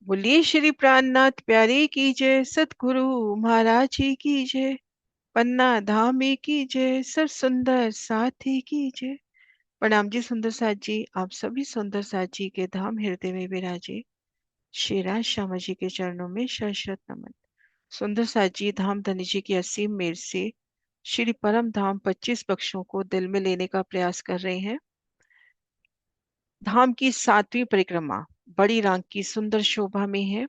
बोलिए श्री प्राणनाथ प्यारे की जय, सतगुरु महाराज जी की जय, पन्ना धामी की जय, सर सुंदर साथी की जय। प्रणाम जी सुंदर साथ जी, आप सभी सुंदर साथ जी के धाम हृदय में विराजे। श्री राज श्यामा जी के चरणों में शत नमन। सुंदर साथ जी धाम धनी जी की असीम मेर से श्री परम धाम 25 पक्षों को दिल में लेने का प्रयास कर रहे हैं। धाम की 7वीं परिक्रमा बड़ी रांग की सुंदर शोभा में है।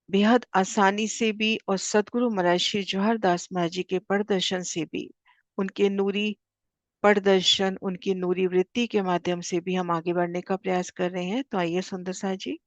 बेहद आसानी से भी और सदगुरु महाराज श्री जवाहर दास महाराज जी के प्रदर्शन से भी, उनके नूरी प्रदर्शन, उनकी नूरी वृत्ति के माध्यम से भी हम आगे बढ़ने का प्रयास कर रहे हैं। तो आइए सुंदर सा जी।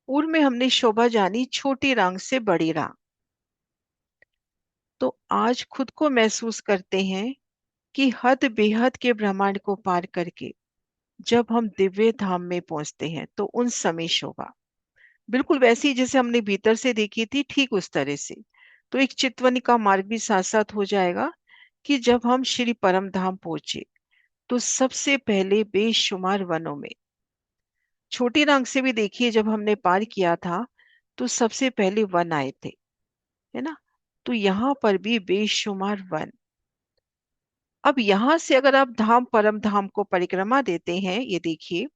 पूर्व में हमने शोभा जानी छोटी रांग से बड़ी रांग, तो आज खुद को महसूस करते हैं कि हद बेहद के ब्रह्मांड को पार करके जब हम दिव्य धाम में पहुंचते हैं तो उन समय शोभा बिल्कुल वैसी जैसे हमने भीतर से देखी थी, ठीक उस तरह से। तो एक चितवनी का मार्ग भी साथ साथ हो जाएगा कि जब हम श्री परम धाम पहुंचे तो सबसे पहले बेशुमार वनों में, छोटी रांग से भी देखिए जब हमने पार किया था तो सबसे पहले वन आए थे, है ना। तो यहाँ पर भी बेशुमार वन। अब यहां से अगर आप धाम परम धाम को परिक्रमा देते हैं, ये देखिए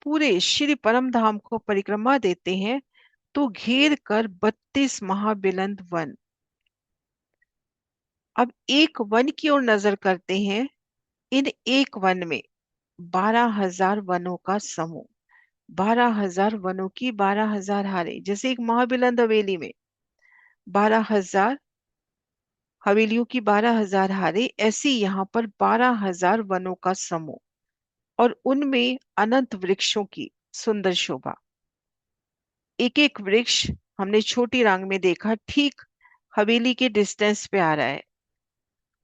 पूरे श्री परम धाम को परिक्रमा देते हैं तो घेर कर 32 महाबिलंद वन। अब एक वन की ओर नजर करते हैं। इन एक वन में 12,000 वनों का समूह, 12,000 वनों की 12,000 हारे। जैसे एक महाबिलंद हवेली में 12,000 हवेलियों की 12,000 हारे, ऐसे यहाँ पर 12,000 वनों का समूह और उनमें अनंत वृक्षों की सुंदर शोभा। एक एक वृक्ष हमने छोटी रांग में देखा, ठीक हवेली के डिस्टेंस पे आ रहा है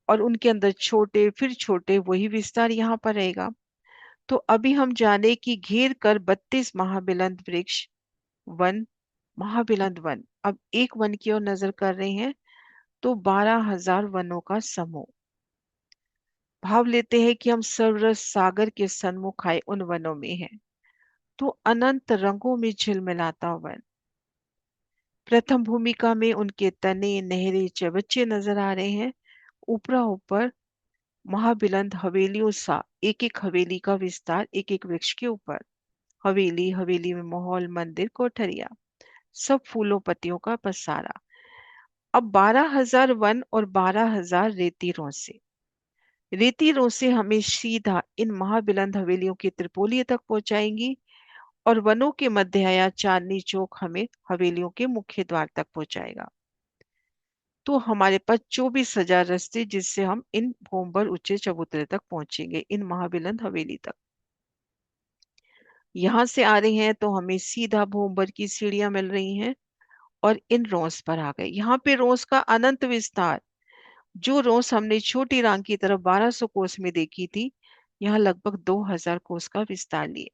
और उनके अंदर छोटे फिर छोटे वही विस्तार यहाँ पर रहेगा। तो अभी हम जाने कि घेर कर 32 महाबिलंद वृक्ष वन, महाबिलंद वन। अब एक वन की ओर नजर कर रहे हैं तो 12,000 वनों का समूह। भाव लेते हैं कि हम सर्वरस सागर के सन्मुख आए उन वनों में हैं। तो अनंत रंगों में झिलमिलाता वन। प्रथम भूमिका में उनके तने नहरे चबच्चे नजर आ रहे हैं। ऊपरा ऊपर महाबिलंद हवेलियों सा एक एक हवेली का विस्तार एक एक वृक्ष के ऊपर। हवेली हवेली में महल मंदिर कोठरिया, सब फूलों पत्तियों का पसारा। अब 12,000 वन और 12,000 रेती रोसे। रेती रोसे हमें सीधा इन महाबिलंद हवेलियों की त्रिपोली तक पहुंचाएंगी और वनों के मध्य आया चांदनी चौक हमें हवेलियों के मुख्य द्वार तक पहुंचाएगा। तो हमारे पास 24,000 रास्ते जिससे हम इन भोंबर उच्चे चबूतरे तक पहुंचेंगे, इन महाबिलंद हवेली तक। यहाँ से आ रहे हैं तो हमें सीधा भोंबर की सीढ़ियां मिल रही हैं और इन रोस पर आ गए। यहाँ पे रोस का अनंत विस्तार, जो रोस हमने छोटी रांग की तरफ 1200 कोस में देखी थी, यहाँ लगभग 2,000 कोस का विस्तार लिए।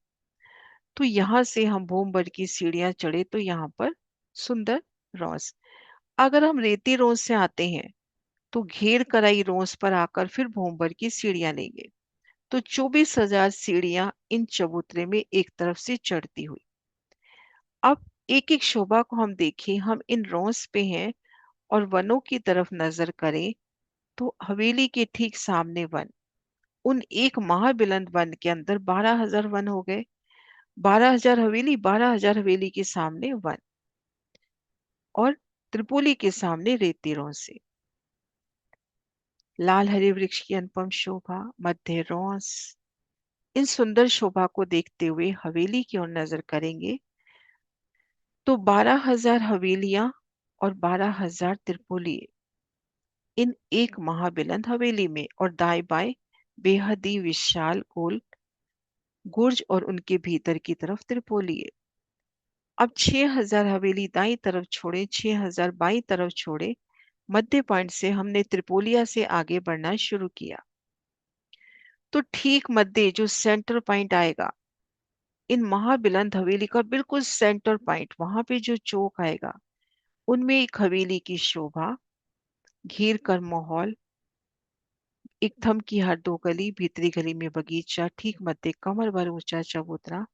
तो यहाँ से हम भोंबर की सीढ़ियां चढ़े तो यहाँ पर सुंदर रोस। अगर हम रेती रोस से आते हैं तो घेर कराई रोस पर आकर फिर भोंबर की सीढ़ियां लेंगे। तो 24,000 सीढ़ियां इन चबूतरे में एक तरफ से चढ़ती हुई। अब एक एक शोभा को हम देखें, हम इन रोस पे हैं और वनों की तरफ नजर करें तो हवेली के ठीक सामने वन। उन एक महाबिलंद वन के अंदर 12,000 वन हो गए। 12,000 हवेली, 12,000 हवेली के सामने वन और त्रिपोली के सामने रेती रोसे। लाल हरे वृक्ष की अनुपम शोभा, मध्य रोस। इन सुंदर शोभा को देखते हुए हवेली की ओर नजर करेंगे तो 12,000 हवेलियां और 12,000 त्रिपोली इन एक महाबिलंद हवेली में, और दाएं बाएं बेहद ही विशाल गोल गुर्ज और उनके भीतर की तरफ त्रिपोली। अब 6,000 हवेली दाईं तरफ छोड़े, 6,000 बाईं तरफ छोड़े। मध्य पॉइंट से हमने त्रिपोलिया से आगे बढ़ना शुरू किया। तो ठीक मध्य जो सेंटर पॉइंट आएगा इन महाबिलंद हवेली का बिल्कुल सेंटर पॉइंट, वहां पे जो चौक आएगा, उनमें एक हवेली की शोभा, घेर कर माहौल, एक थम की हर दो गली, भीतरी गली में बगीचा, ठीक मध्य कमर भर ऊंचा चबूतरा,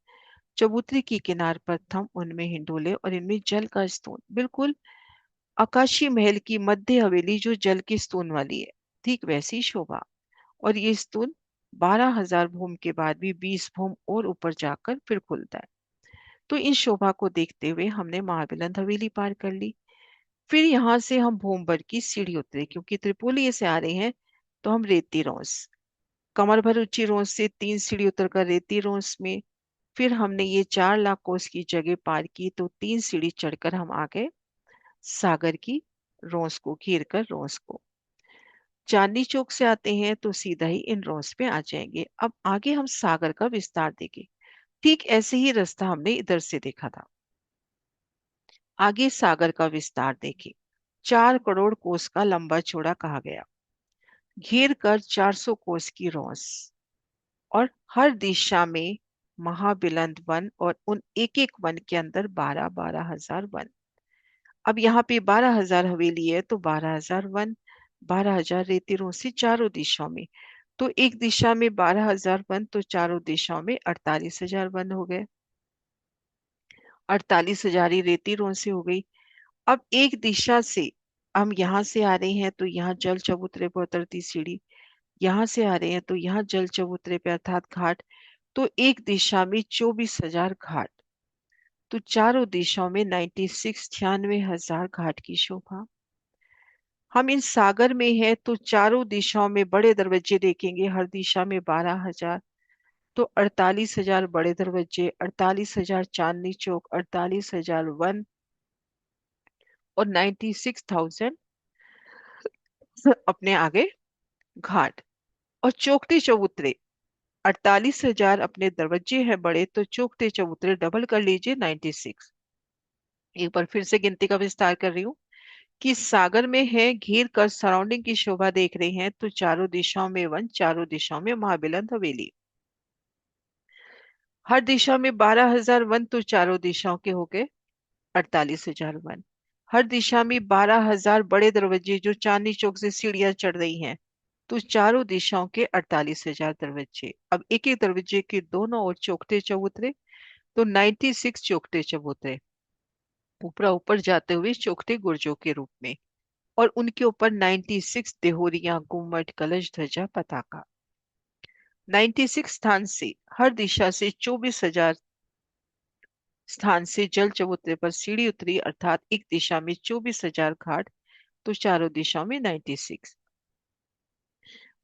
चबूतरे की किनार पर थम, उनमें हिंडोले और इनमें जल का स्तून। बिल्कुल आकाशी महल की मध्य हवेली जो जल के स्तून वाली है, ठीक वैसी शोभा। और ये स्तून 12,000 भूम के बाद भी 20 भूम और ऊपर जाकर फिर खुलता है। तो इन शोभा को देखते हुए हमने महाबिलंद हवेली पार कर ली। फिर यहाँ से हम भूमभर की सीढ़ी उतरे, क्योंकि त्रिपोली से आ रहे हैं। तो हम रेती रोंस, कमर भर ऊंची रोंस से 3 सीढ़ी उतरकर रेती रोंस में, फिर हमने ये 4 लाख कोस की जगह पार की, तो 3 सीढ़ी चढ़कर हम आ गए सागर की रोंस को घेर कर रोंस को। चांदनी चौक से आते हैं तो सीधा ही इन रोंस पे आ जाएंगे। अब आगे हम सागर का विस्तार देखें। ठीक ऐसे ही रास्ता हमने इधर से देखा था। आगे सागर का विस्तार देखें। 4 करोड़ कोस का लंबा चौड़ा कहा गया, घेर कर 400 कोस की रोंस, और हर दिशा में महाबिलंद वन, और उन एक एक वन के अंदर 12,000 वन। अब यहाँ पे 12,000 हवेली है तो 12,000 वन, 12,000 रेती रोंसी चारों दिशाओं में। तो एक दिशा में 12,000 वन, तो चारों दिशाओं में 48,000 वन हो गए। 48,000 ही रेती रोंसी हो गई। अब एक दिशा से हम यहाँ से आ रहे हैं तो यहाँ जल चबूतरे पर उतरती सीढ़ी, यहाँ से आ रहे हैं तो यहाँ जल चबूतरे पे अर्थात घाट। तो एक दिशा में 24,000 घाट, तो चारों दिशाओं में 96 घाट की शोभा। हम इन सागर में है तो चारों दिशाओं में बड़े दरवाजे देखेंगे, हर दिशा में 12,000, तो 48,000 बड़े दरवाजे, 48,000 चांदनी चौक, 48,000 वन, और 96,000 अपने आगे घाट। और चौखटे चबूतरे, 48,000 अपने दरवाजे हैं बड़े, तो चौखटे चबूतरे डबल कर लीजिए 96। एक बार फिर से गिनती का विस्तार कर रही हूँ कि सागर में है घेर कर सराउंडिंग की शोभा देख रहे हैं, तो चारों दिशाओं में वन, चारों दिशाओं में महाबिलंद हवेली, हर दिशा में 12,000 वन, तो चारों दिशाओं के हो गए 48,000 वन। हर दिशा में 12,000 बड़े दरवाजे जो चांदनी चौक से सीढ़ियां चढ़ रही हैं, तो चारों दिशाओं के 48,000 दरवाजे। अब एक एक दरवाजे के दोनों ओर चौखटे चबूतरे, तो 96 चौखटे चबूतरे ऊपर ऊपर जाते हुए चौखटे गुर्जों के रूप में, और उनके ऊपर 96 देहोरियां, गुम्मट, कलश, ध्वजा, पताका। 96 स्थान से हर दिशा से 24,000 स्थान से जल चबूतरे पर सीढ़ी उतरी, अर्थात एक दिशा में 24,000 घाट, तो चारों दिशाओं में 96।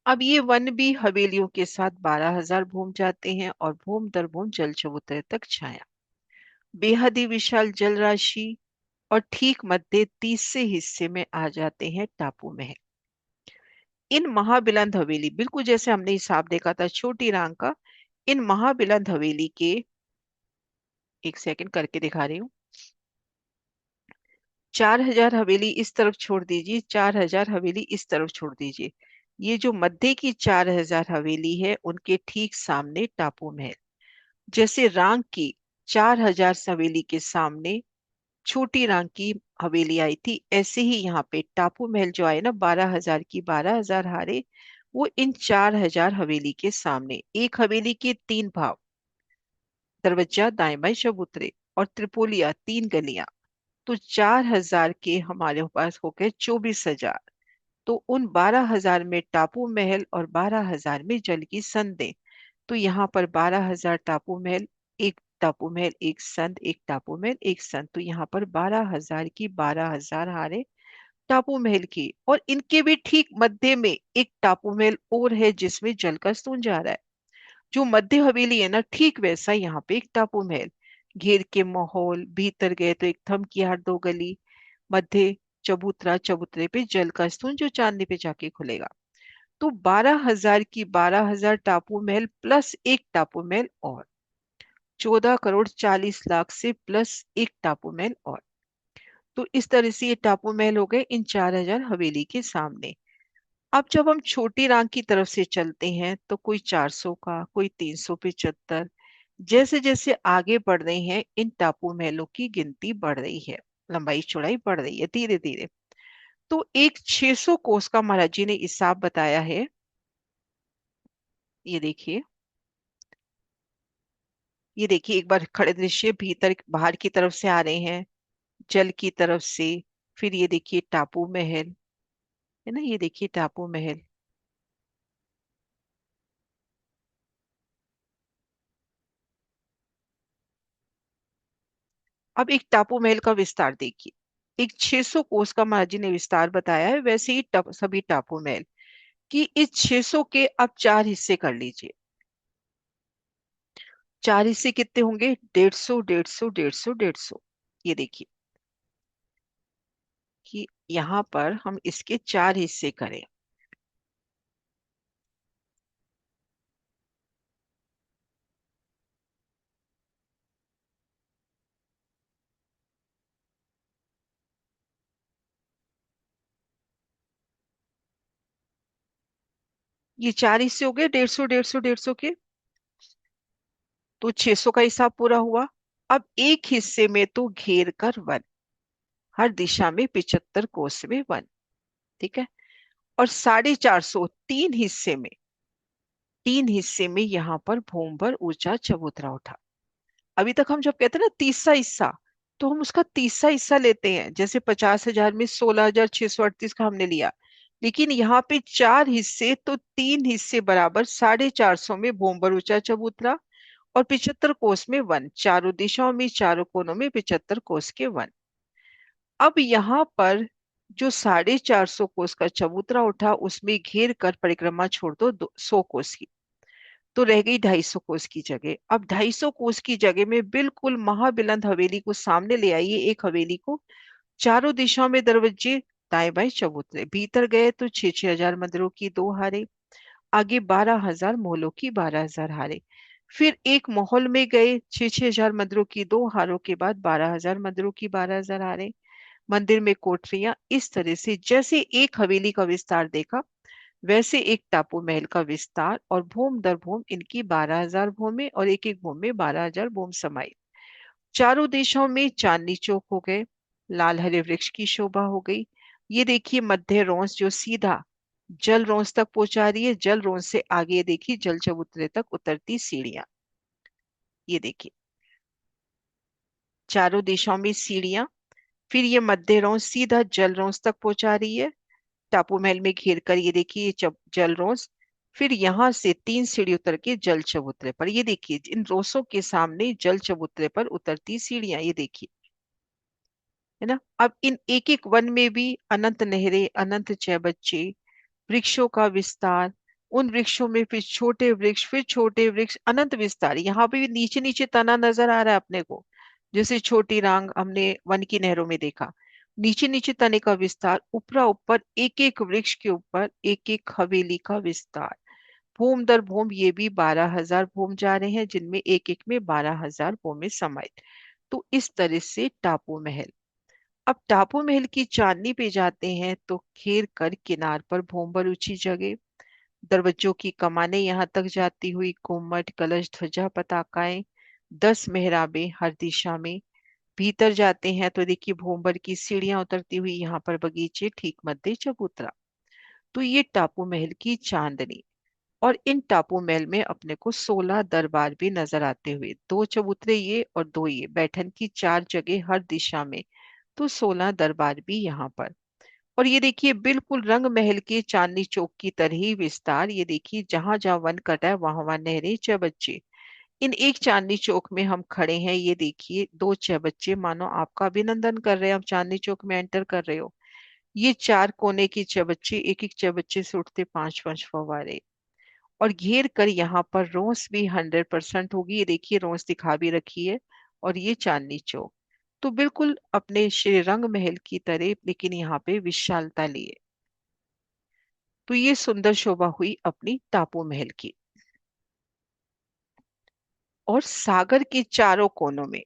अब ये वन भी हवेलियों के साथ 12,000 भूम जाते हैं, और भूम दर भूम जल चबूतरे तक छाया, बेहद ही विशाल जल राशि। और ठीक मध्य तीसरे हिस्से में आ जाते हैं टापू महल। इन महाबिलंद हवेली, बिल्कुल जैसे हमने हिसाब देखा था छोटी रांग का, इन महाबिलंद हवेली के, एक सेकंड करके दिखा रही हूँ, 4,000 हवेली इस तरफ छोड़ दीजिए, 4,000 हवेली इस तरफ छोड़ दीजिए। ये जो मध्य की 4,000 हवेली है, उनके ठीक सामने टापू महल। जैसे रांग की 4,000 हवेली के सामने छोटी रांग की हवेली आई थी, ऐसे ही यहाँ पे टापू महल जो आए ना, 12,000 की 12,000 हारे, वो इन 4,000 हवेली के सामने। एक हवेली के 3 भाव, दरवाजा, दाएं बाएं चबूतरे, और त्रिपोलिया 3 गलियां, तो 4,000 के हमारे पास हो गए 24,000। तो उन 12,000 में टापू महल और 12,000 में जल की संदें। तो यहाँ पर 12,000 टापू महल, एक टापू महल एक संद, एक टापू महल एक संद, तो यहाँ पर 12,000 की 12,000 हारे टापू महल की। और इनके भी ठीक मध्य में एक टापू महल और है जिसमें जल का स्तून जा रहा है। जो मध्य हवेली है ना, ठीक वैसा यहाँ पे एक टापू महल, घेर के माहौल, भीतर गए तो एक थम की हार दो गली, मध्य चबूतरा, चबूतरे पे जल का स्तून जो चांदनी पे जाके खुलेगा। तो 12,000 की 12,000 टापू महल प्लस एक टापू महल और, 14,40,00,000 से प्लस एक टापू महल और। तो इस तरह से ये टापू महल हो गए इन 4,000 हवेली के सामने। अब जब हम छोटी रांग की तरफ से चलते हैं तो कोई 400 का, कोई 375, जैसे जैसे आगे बढ़ रहे हैं इन टापू महलों की गिनती बढ़ रही है, लंबाई चौड़ाई बढ़ रही है धीरे धीरे। तो एक 600 कोस का महाराज जी ने हिसाब बताया है। ये देखिए, ये देखिए एक बार खड़े दृश्य भीतर बाहर की तरफ से आ रहे हैं, जल की तरफ से। फिर ये देखिए टापू महल, है ना, ये देखिए टापू महल। अब एक टापू महल का विस्तार देखिए। एक 600 कोस का महाराज जी ने विस्तार बताया है, वैसे ही सभी टापू महल कि इस 600 के अब चार हिस्से कर लीजिए। चार हिस्से कितने होंगे? 150, 150, 150, 150। ये देखिए कि यहाँ पर हम इसके चार हिस्से करें। ये चार हिस्से हो गए 150, 150, 150 के। तो 600 का हिसाब पूरा हुआ। अब एक हिस्से में तो घेर कर वन, हर दिशा में 75 कोस में वन। ठीक है। और 450 तीन हिस्से में, तीन हिस्से में यहाँ पर भूमभर ऊंचा चबूतरा उठा। अभी तक हम जब कहते हैं ना तीसरा हिस्सा, तो हम उसका तीसरा हिस्सा लेते हैं, जैसे 50,000 में 16,638 का हमने लिया। लेकिन यहाँ पे चार हिस्से, तो तीन हिस्से बराबर 450 में भूमभर ऊंचा चबूतरा और 75 कोस में वन, चारों दिशाओं में चारों कोनों में 75 कोस के वन। अब यहाँ पर जो 450 कोस का चबूतरा उठा, उसमें घेर कर परिक्रमा छोड़ दो 100 कोस की, तो रह गई 250 कोस की जगह। अब 250 कोस की जगह में बिल्कुल महाबिलंद हवेली को सामने ले आइए, एक हवेली को। चारों दिशाओं में दरवाजे, दाएं बाएं चबूतरे। भीतर गए तो 6,6 हजार मंदिरों की दो हारे, आगे 12,000 मोहलों की 12,000 हारे। फिर एक महल में गए, 6,6 हजार मंदिरों की दो हारों के बाद 12,000 मंदिरों की 12,000 हारे। मंदिर में कोठरियां। इस तरह से जैसे एक हवेली का विस्तार देखा, वैसे एक टापू महल का विस्तार, और भूम दर भूम इनकी 12,000 भूमि, और एक एक भूमि में 12,000 भूम समाई। चारों दिशाओं में चांदनी चौक हो गए, लाल हरे वृक्ष की शोभा हो गई। ये देखिए मध्य रोंस जो सीधा जल रोंस तक पहुंचा रही है, जल रोंस से आगे देखिए जल चबूतरे तक उतरती सीढ़ियां। ये देखिए चारों दिशाओं में सीढ़ियां। फिर ये मध्य रोंस सीधा जल रोंस तक पहुंचा रही है, टापू महल में घेर कर। ये देखिए ये जल रोंस। फिर यहाँ से तीन सीढ़ी उतर के जल चबूतरे पर। ये देखिए इन रोसों के सामने जल चबूतरे पर उतरती सीढ़ियां, ये देखिए, है ना। अब इन एक एक वन में भी अनंत नहरें, अनंत बच्चे, वृक्षों का विस्तार। उन वृक्षों में फिर छोटे वृक्ष, फिर छोटे वृक्ष, अनंत विस्तार। यहाँ पे भी नीचे नीचे तना नजर आ रहा है अपने को, जैसे छोटी रांग हमने वन की नहरों में देखा। नीचे नीचे तने का विस्तार, ऊपरा ऊपर एक एक वृक्ष के ऊपर एक एक हवेली का विस्तार। भूम दर भूम ये भी 12,000 भूम जा रहे हैं, जिनमें एक एक में 12,000 भूमि समाये। तो इस तरह से टापू महल। अब टापू महल की चांदनी पे जाते हैं तो घेर कर किनार पर भूमभर ऊंची जगह, दरवाजों की कमाने यहाँ तक जाती हुई, गुम्मट कलश ध्वजा पताकाएं, 10 मेहराबें हर दिशा में। भीतर जाते हैं तो देखिए भूमभर की सीढ़ियां उतरती हुई, यहाँ पर बगीचे, ठीक मध्य चबूतरा। तो ये टापू महल की चांदनी। और इन टापू महल में अपने को 16 दरबार भी नजर आते हुए, दो चबूतरे ये और दो ये, बैठन की चार जगह हर दिशा में, तो 16 दरबार भी यहाँ पर। और ये देखिए बिल्कुल रंग महल के चांदनी चौक की तरह ही विस्तार। ये देखिए जहां जहां वन कटा है वहां वहां नहरें, चबच्चे। इन एक चांदनी चौक में हम खड़े हैं, ये देखिए दो चबच्चे मानो आपका अभिनंदन कर रहे हैं, आप चांदनी चौक में एंटर कर रहे हो। ये चार कोने की चबच्चे, एक एक चबच्चे से उठते पांच पांच फव्वारे। और घेर कर यहाँ पर रोस भी 100% होगी, ये देखिए रोस दिखा भी रखी है। और ये चांदनी चौक तो बिल्कुल अपने श्री रंग महल की तरह, लेकिन यहाँ पे विशालता लिए। तो ये सुंदर शोभा हुई अपनी टापू महल की। और सागर के चारों कोनों में,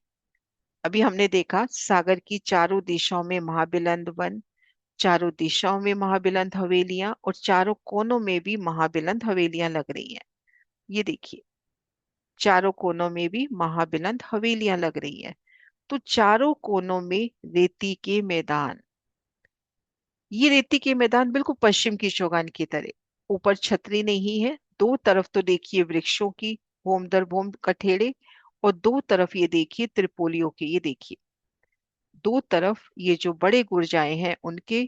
अभी हमने देखा सागर की चारों दिशाओं में महाबिलंद वन, चारों दिशाओं में महाबिलंद हवेलियां, और चारों कोनों में भी महाबिलंद हवेलियां लग रही हैं। ये देखिए चारों कोनों में भी महाबिलंद हवेलियां लग रही हैं। तो चारों कोनों में रेती के मैदान, ये रेती के मैदान बिल्कुल पश्चिम की चौगान की तरह। ऊपर छतरी नहीं है, दो तरफ तो देखिए वृक्षों की भूम दर भूम कठेड़े, और दो तरफ ये देखिए त्रिपोलियों के, ये देखिए दो तरफ ये जो बड़े गुरजाएं हैं उनके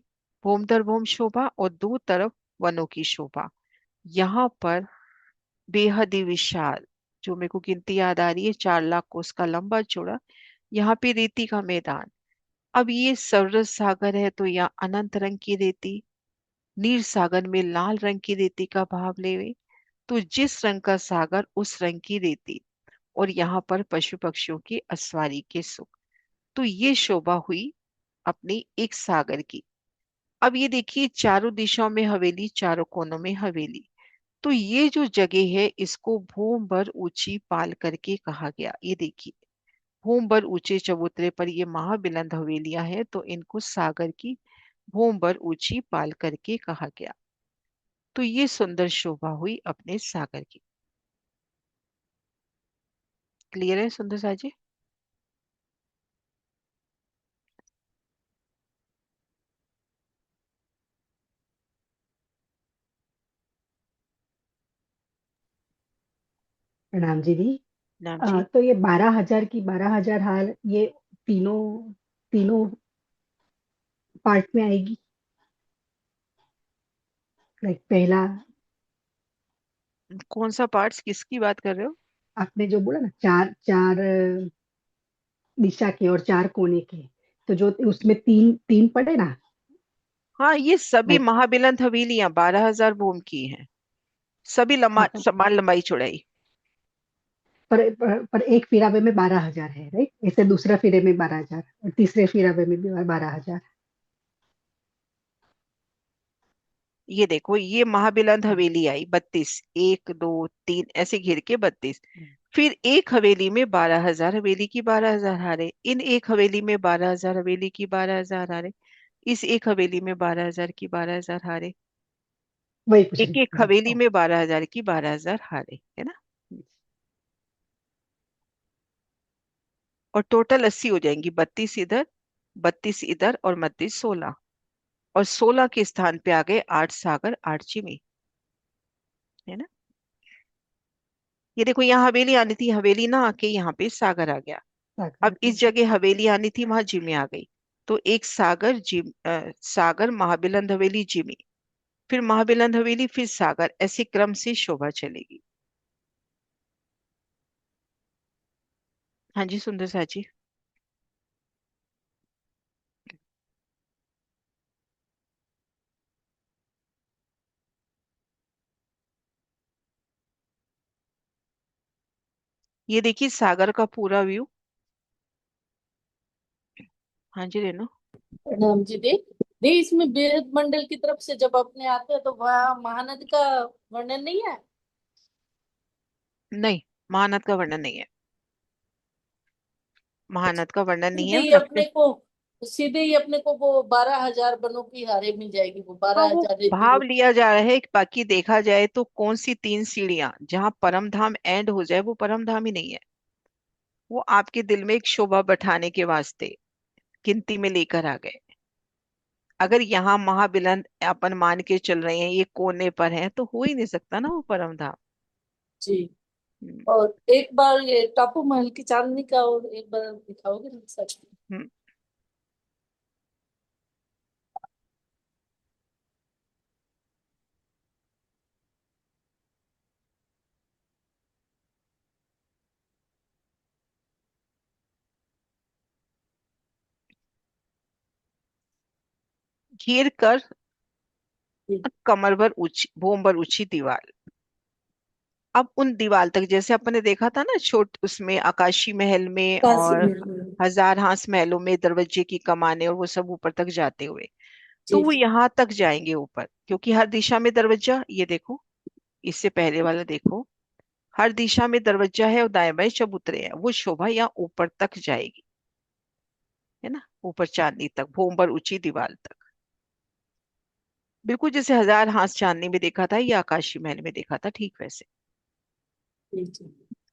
भूम दर भूम शोभा, और दो तरफ वनों की शोभा। यहाँ पर बेहद ही विशाल, जो मेरे को गिनती याद आ रही है, 4 लाख कोस का लंबा चौड़ा यहाँ पे रेती का मैदान। अब ये सरस सागर है तो यहाँ अनंत रंग की रेती, नील सागर में लाल रंग की रेती का भाव लेवे, तो जिस रंग का सागर उस रंग की रेती, और यहाँ पर पशु पक्षियों की असवारी के सुख। तो ये शोभा हुई अपनी एक सागर की। अब ये देखिए चारों दिशाओं में हवेली, चारों कोनों में हवेली। तो ये जो जगह है इसको भूम भर ऊंची पाल करके कहा गया। ये देखिए भूम भर ऊंचे चबूतरे पर ये महाबिलंद हवेलियां हैं, तो इनको सागर की भूम भर ऊंची पाल करके कहा गया। तो ये सुंदर शोभा हुई अपने सागर की। क्लियर है सुंदर सा जी? प्रणाम जी दी। नाम जी। तो ये 12,000 की 12,000 हार, ये तीनों तीनों पार्ट में आएगी। लाइक पहला, कौन सा पार्ट्स, किसकी बात कर रहे हो? आपने जो बोला ना, चार चार दिशा के और चार कोने के, तो जो उसमें तीन तीन पड़े ना। हाँ, ये सभी लाइक, महाबिलंद हवेलियां 12,000 भूम की हैं। सभी लंबा हाँ पर, समान लंबाई चौड़ाई। पर एक फिरावे में 12,000 है, राइट? इससे दूसरा फिरे में 12,000 और तीसरे फिरावे में भी 12,000। ये देखो ये महाबिलंद हवेली आई 32, 1 2 3 ऐसे घेर के 32। फिर एक हवेली में 12,000 हवेली की 12,000 हारे, इन एक हवेली में 12,000 हवेली की 12,000 हारे, इस एक हवेली में 12,000 की 12,000 हारे, वही पूछ एक रही एक थी जी। हवेली में 12,000 की 12,000 हारे, है ना? और टोटल 80 हो जाएंगी, 32 इधर, 32 इधर, और 32 16, और 16 के स्थान पे आ गए 8 सागर 8 चिमी, है ना? ये देखो यहाँ हवेली आनी थी, हवेली ना आके यहाँ पे सागर आ गया। अब इस जगह हवेली आनी थी, वहां जिमी आ गई। तो एक सागर सागर महाबिलंद हवेली जिमी, फिर महाबिलंद हवेली, फिर सागर, ऐसे क्रम से शोभा चलेगी। हाँ जी सुंदर सा जी। ये देखिए सागर का पूरा व्यू। हाँ जी रेनो। प्रणाम जी दी। दी, इसमें बेहद मंडल की तरफ से जब अपने आते हैं तो वहाँ महानदी का वर्णन नहीं है? नहीं, महानद का वर्णन नहीं है, महानद का वर्णन नहीं सीधे है ही सबसे। अपने को सीधे ही अपने को वो 12,000 बनों की हारे मिल जाएगी, वो हाँ, बारह वो हजार रेती भाव वो। लिया जा रहा है। बाकी देखा जाए तो कौन सी 3 सीढ़ियां जहां परम धाम एंड हो जाए वो परम धाम ही नहीं है। वो आपके दिल में एक शोभा बैठाने के वास्ते गिनती में लेकर आ गए। अगर यहाँ महाबिलंद अपन मान के चल रहे हैं ये कोने पर है, तो हो ही नहीं सकता ना वो परम धाम। जी। हम्म। और एक बार ये टापू महल की चांदनी का और एक बार दिखाओगे ना सच? हम्म। घेर कर जी। कमर भर ऊंची भूम भर ऊंची दीवार। अब उन दीवार तक जैसे अपन ने देखा था ना, छोट उसमें आकाशी महल में काशी और में। हजार हांस महलों में दरवाजे की कमाने और वो सब ऊपर तक जाते हुए, तो जी वो जी। यहाँ तक जाएंगे ऊपर, क्योंकि हर दिशा में दरवाजा। ये देखो, इससे पहले वाला देखो, हर दिशा में दरवाजा है और दाएं बाएं चबूतरे हैं, वो शोभा यहाँ ऊपर तक जाएगी, है ना? ऊपर चांदनी तक, भूम पर ऊंची दीवार तक, बिल्कुल जैसे हजार हांस चांदनी में देखा था या आकाशी महल में देखा था, ठीक वैसे। जी जी।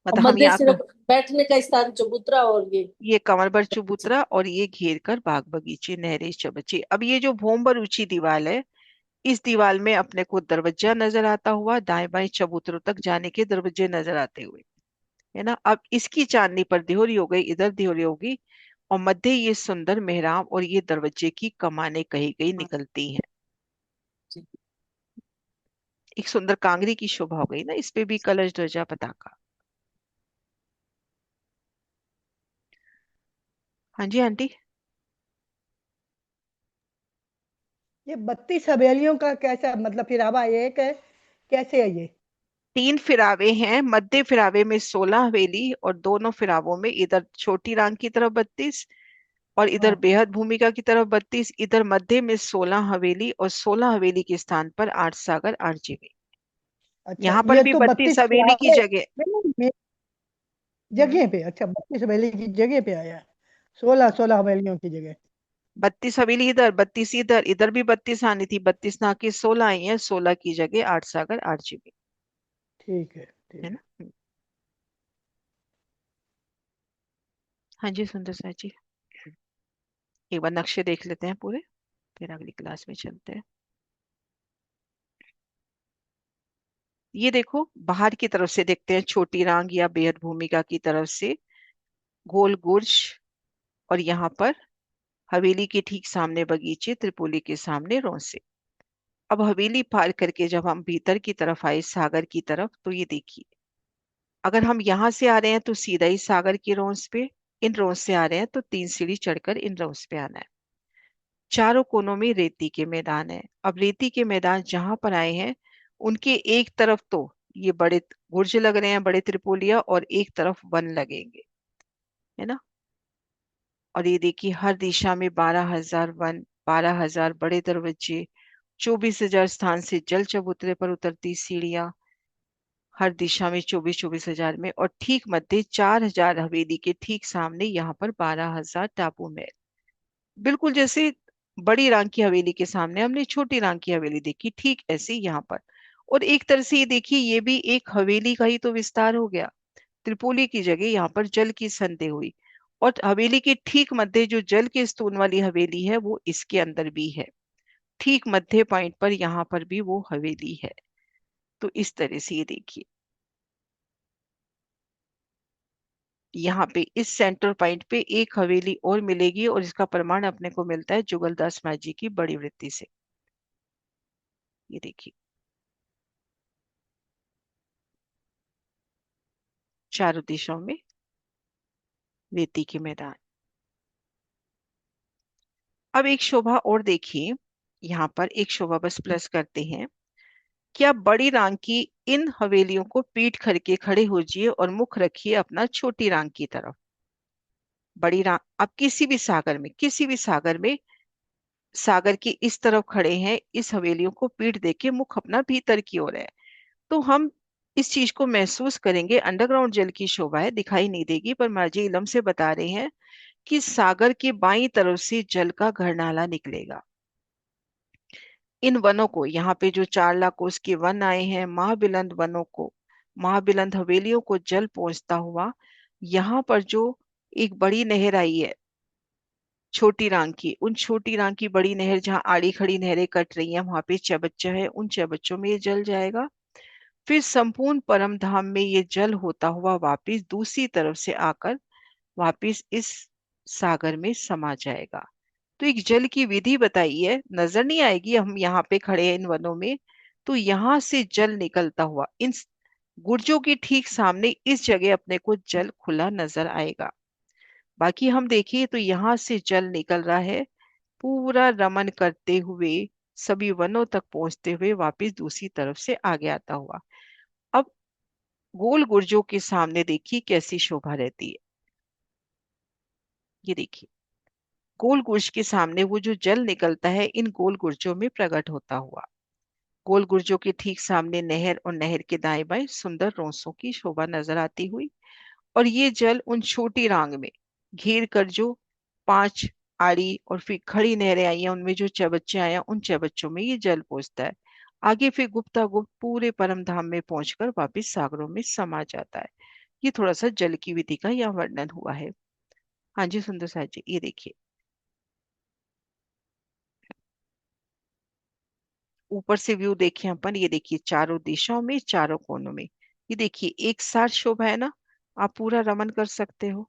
और मतलब हम मध्य यहाँ सिर्फ बैठने का स्थान चबूतरा, और ये कमर पर चबूतरा और ये घेर कर बाग बगीचे नहरें चबच्चे। अब ये जो भोंबर ऊंची दीवार है, इस दीवार में अपने को दरवाजा नजर आता हुआ, दाएं बाएं चबूतरों तक जाने के दरवाजे नजर आते हुए, है ना। अब इसकी चांदनी पर दिहोरी हो गई, इधर दिहोरी होगी, और मध्य ये सुंदर मेहराब और ये दरवाजे की कमाने कही गई निकलती हैं। एक सुंदर कांगरी की शोभा हो गई ना, इस पे भी कलश ध्वजा पताका। हाँ जी आंटी। ये 32 हवेलियों का कैसा, मतलब फिरावा एक है, कैसे है ये? 3 फिरावे हैं, मध्य फिरावे में 16 हवेली, और दोनों फिरावों में इधर छोटी रांग की तरफ 32 और इधर हाँ, बेहद भूमिका की तरफ 32, इधर मध्य में 16 हवेली, और 16 हवेली के स्थान पर 8 सागर 8 जगह। अच्छा, यहाँ पर ये भी तो 32 32 हवेली की फिरावे जगह। नहीं, नहीं, हम्म। जगह पे, अच्छा 32 हवेली की जगह पे आया है, 16 16 हवेलियों की जगह। 32 हवेली इधर, 32 इधर, इधर भी 32 आनी थी, 32 ना के 16 आई है, 16 की जगह 8 सागर 8 जगह। ठीक है, है ठीक ना। है। हाँ जी सुंदर सा जी। एक बार नक्शे देख लेते हैं पूरे, फिर अगली क्लास में चलते हैं। ये देखो बाहर की तरफ से देखते हैं, छोटी रांग या बेहद भूमिका की तरफ से गोल गुर्ज, और यहाँ पर हवेली के ठीक सामने बगीचे, त्रिपोली के सामने रौसे। अब हवेली पार करके जब हम भीतर की तरफ आए सागर की तरफ, तो ये देखिए, अगर हम यहाँ से आ रहे हैं तो सीधा ही सागर की रौस पे, इन रौस से आ रहे हैं तो 3 सीढ़ी चढ़कर इन रौस पे आना है। चारों कोनों में रेती के मैदान है। अब रेती के मैदान जहां पर आए हैं, उनके एक तरफ तो ये बड़े गुर्ज लग रहे हैं, बड़े त्रिपोलिया, और एक तरफ वन लगेंगे, है ना। और ये देखिए हर दिशा में 12,000 वन, 12,000 बड़े दरवाजे, 24,000 स्थान से जल चबूतरे पर उतरती सीढ़ियां, हर दिशा में 24,000 में, और ठीक मध्य 4,000 हवेली के ठीक सामने यहाँ पर 12,000 टापू महल। बिल्कुल जैसे बड़ी रांग की हवेली के सामने हमने छोटी रांग की हवेली देखी, ठीक ऐसे यहाँ पर। और एक तरह से ये देखिए, ये भी एक हवेली का ही तो विस्तार हो गया। त्रिपोली की जगह यहाँ पर जल की संधि हुई, और हवेली के ठीक मध्य जो जल के स्तून वाली हवेली है वो इसके अंदर भी है, ठीक मध्य पॉइंट पर यहाँ पर भी वो हवेली है। तो इस तरह से ये देखिए, यहाँ पे इस सेंटर पॉइंट पे एक हवेली और मिलेगी, और इसका प्रमाण अपने को मिलता है जुगलदास माझी की बड़ी वृत्ति से। ये देखिए चारों दिशाओं में रेती के मैदान। अब एक शोभा और देखिए, यहाँ पर एक शोभा बस प्लस करते हैं। क्या बड़ी रांग की इन हवेलियों को पीठ करके खड़े होजिए और मुख रखिए अपना छोटी रांग की तरफ। बड़ी रांग आप किसी भी सागर में, किसी भी सागर में सागर के इस तरफ खड़े हैं, इस हवेलियों को पीठ देके मुख अपना भीतर की ओर है, तो हम इस चीज को महसूस करेंगे। अंडरग्राउंड जल की शोभा है, दिखाई नहीं देगी, पर माजी इलम से बता रहे हैं कि सागर के बाईं तरफ से जल का घरनाला निकलेगा। इन वनों को, यहाँ पे जो 4 लाख कोस के वन आए हैं, महाबिलंद वनों को, महाबिलंद हवेलियों को जल पहुंचता हुआ, यहाँ पर जो एक बड़ी नहर आई है छोटी रांग की, उन छोटी रांग की बड़ी नहर जहाँ आड़ी खड़ी नहरें कट रही हैं, वहां पे चबच्चा है, उन चबच्चों में ये जल जाएगा। फिर संपूर्ण परम धाम में ये जल होता हुआ वापिस दूसरी तरफ से आकर वापिस इस सागर में समा जाएगा। तो एक जल की विधि बताई है, नजर नहीं आएगी, हम यहाँ पे खड़े हैं इन वनों में, तो यहाँ से जल निकलता हुआ इन गुर्जों के ठीक सामने इस जगह अपने को जल खुला नजर आएगा। बाकी हम देखिए तो यहाँ से जल निकल रहा है, पूरा रमन करते हुए सभी वनों तक पहुंचते हुए वापिस दूसरी तरफ से आगे आता हुआ। अब गोल गुर्जों के सामने देखिए कैसी शोभा रहती है। ये देखिए गोल गुर्ज के सामने वो जो जल निकलता है इन गोल गुर्जों में प्रकट होता हुआ, गोल गुर्जों के ठीक सामने नहर, और नहर के दाएं बाएं सुंदर रोंसों की शोभा नजर आती हुई, और ये जल उन छोटी रांग में घेर कर जो 5 आड़ी और फिर खड़ी नहरें आई हैं, उनमें जो चबच्चे आए हैं, उन चबच्चों में ये जल पहुंचता है। आगे फिर गुप्ता गुप्त पूरे परम धाम में पहुंचकर वापिस सागरों में समा जाता है। ये थोड़ा सा जल की विधि का यहाँ वर्णन हुआ है। हाँ जी सुंदर साहब जी, ये देखिए ऊपर से व्यू देखें अपन, ये देखिए चारों दिशाओं में, चारों कोनों में, ये देखिए एक साथ शोभा है ना, आप पूरा रमन कर सकते हो।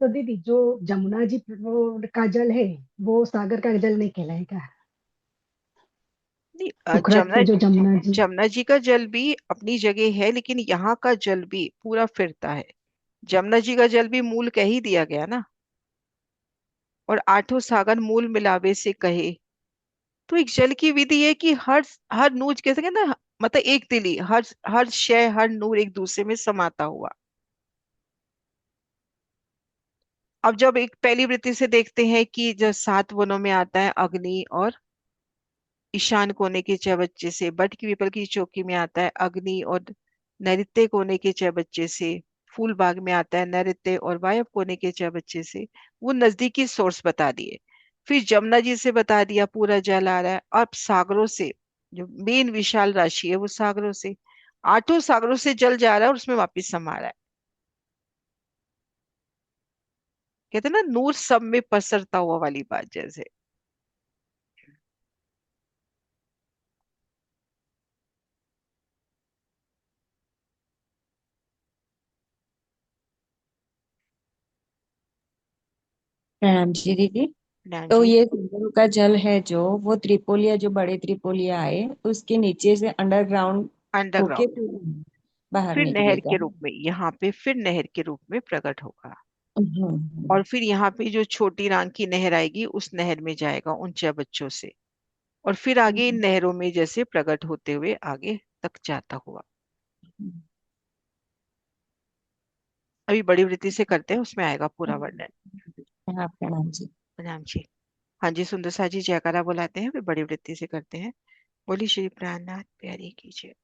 तो दीदी जो जमुना जी का जल है वो सागर का जल नहीं कहलाएगा? नहीं पोखरा जमुना, के जो जमुना जी। जमुना जी का जल भी अपनी जगह है, लेकिन यहाँ का जल भी पूरा फिरता है। जमुना जी का जल भी मूल कह ही दिया गया ना, और आठों सागर मूल मिलावे से कहे। तो एक जल की विधि है कि हर हर नूज कैसे कहते हैं ना, मतलब एक दिली, हर हर शय हर नूर एक दूसरे में समाता हुआ। अब जब एक पहली वृत्ति से देखते हैं कि जब 7 वनों में आता है अग्नि, और ईशान कोने के चौबच्चे से, बट की पीपल की चौकी में आता है अग्नि, और नैऋत्य कोने के चौबच्चे से फूल बाग में आता है नैऋत्य, और वायव्य कोने के चौबच्चे से, वो नजदीकी सोर्स बता दिए। फिर जमुना जी से बता दिया पूरा जल आ रहा है। अब सागरों से, जो मेन विशाल राशि है वो सागरों से, आठों सागरों से जल जा रहा है और उसमें वापिस समा रहा है। कहते हैं ना नूर सब में पसरता हुआ वाली बात जैसे। प्रणाम जी दीदी। प्रणाम तो जी। ये सिंधु का जल है जो वो त्रिपोलिया, जो बड़े त्रिपोलिया आए उसके नीचे से अंडरग्राउंड होके अंडरग्राउंड, फिर बाहर फिर नहर निकलेगा। के रूप में यहाँ पे, फिर नहर के रूप में प्रकट होगा। और हम्म। फिर यहाँ पे जो छोटी रांग की नहर आएगी उस नहर में जाएगा उन 6 बच्चों से, और फिर आगे इन नहरों में जैसे प्रकट होते हुए आगे तक जाता हुआ। अभी बड़ी वृत्ति से करते हैं, उसमें आएगा पूरा वर्णन। हाँ प्रणाम जी। प्रणाम जी। हाँ जी सुंदर सा जी जयकारा बुलाते हैं, फिर बड़ी वृत्ति से करते हैं। बोली श्री प्राणनाथ प्यारी कीजिए।